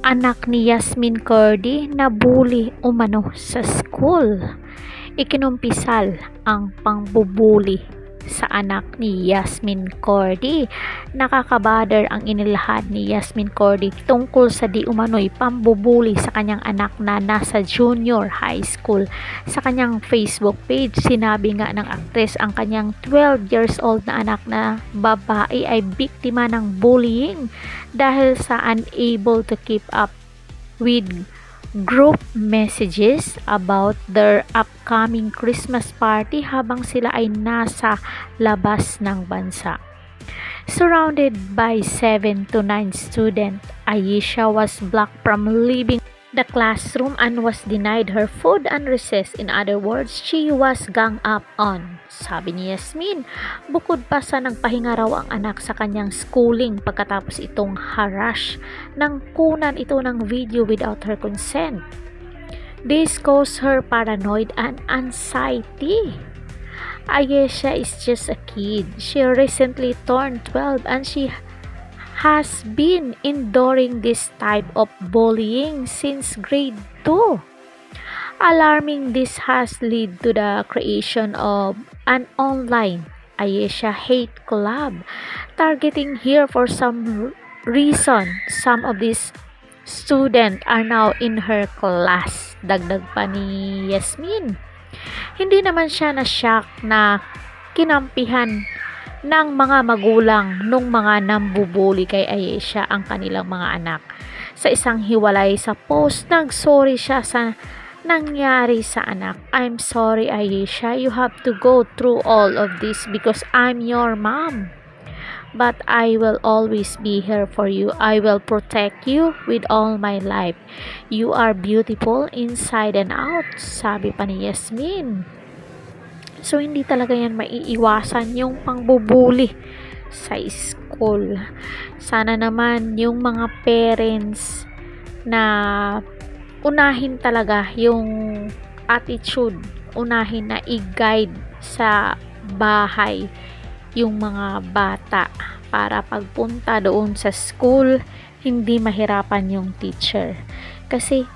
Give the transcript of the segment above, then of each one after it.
Anak ni Yasmin Cordy na bully umano sa school. Ikinumpisal ang pangbubuli sa anak ni Yasmin Cordy. Nakakabader ang inilahad ni Yasmin Cordy tungkol sa di umano'y pambubuli sa kanyang anak na nasa junior high school. Sa kanyang Facebook page, sinabi nga ng aktres ang kanyang 12 years old na anak na babae ay biktima ng bullying dahil sa unable to keep up with group messages about their upcoming Christmas party habang sila ay nasa labas ng bansa. Surrounded by 7 to 9 students, Ayesha was blocked from leaving the classroom and was denied her food and recess. In other words, she was gang up on, sabi ni Yasmin. Bukod pa sa nagpahinga raw ang anak sa kanyang schooling pagkatapos itong harass nang kunan ito ng video without her consent. This caused her paranoid and anxiety. Ayesha is just a kid. She recently turned 12 and she has been enduring this type of bullying since grade 2. Alarming, this has led to the creation of an online Ayesha hate club targeting her for some reason. Some of these students are now in her class. Dagdag pa ni Yasmin. Hindi naman siya na-shock na kinampihan ng mga magulang nung mga nambubuli kay Ayesha ang kanilang mga anak. Sa isang hiwalay sa post, nagsorry siya sa nangyari sa anak. I'm sorry, Ayesha. You have to go through all of this because I'm your mom. But I will always be here for you. I will protect you with all my life. You are beautiful inside and out, sabi pa ni Yasmin. So, hindi talaga yan maiiwasan yung pangbubuli sa school. Sana naman yung mga parents na unahin talaga yung attitude, unahin na i-guide sa bahay yung mga bata para pagpunta doon sa school, hindi mahirapan yung teacher. Kasi,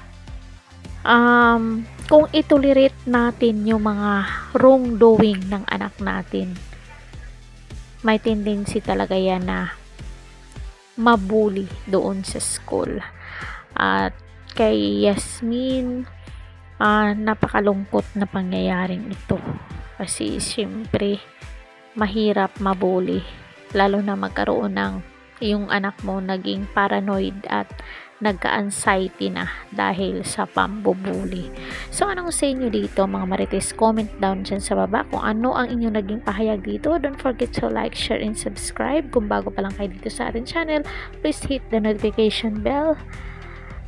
kung itolerate natin yung mga wrongdoing ng anak natin, may tendency talaga yan na mabuli doon sa school. At kay Yasmin, napakalungkot na pangyayaring ito. Kasi siyempre, mahirap mabuli. Lalo na magkaroon ng yung anak mo naging paranoid at nagka-anxiety na dahil sa pambubuli. So, anong sa inyo dito mga marites? Comment down dyan sa baba kung ano ang inyong naging pahayag dito. Don't forget to like, share, and subscribe. Kung bago pa lang kayo dito sa ating channel, please hit the notification bell.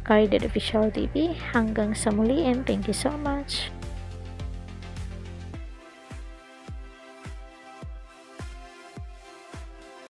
Carded Official TV. Hanggang sa muli and thank you so much.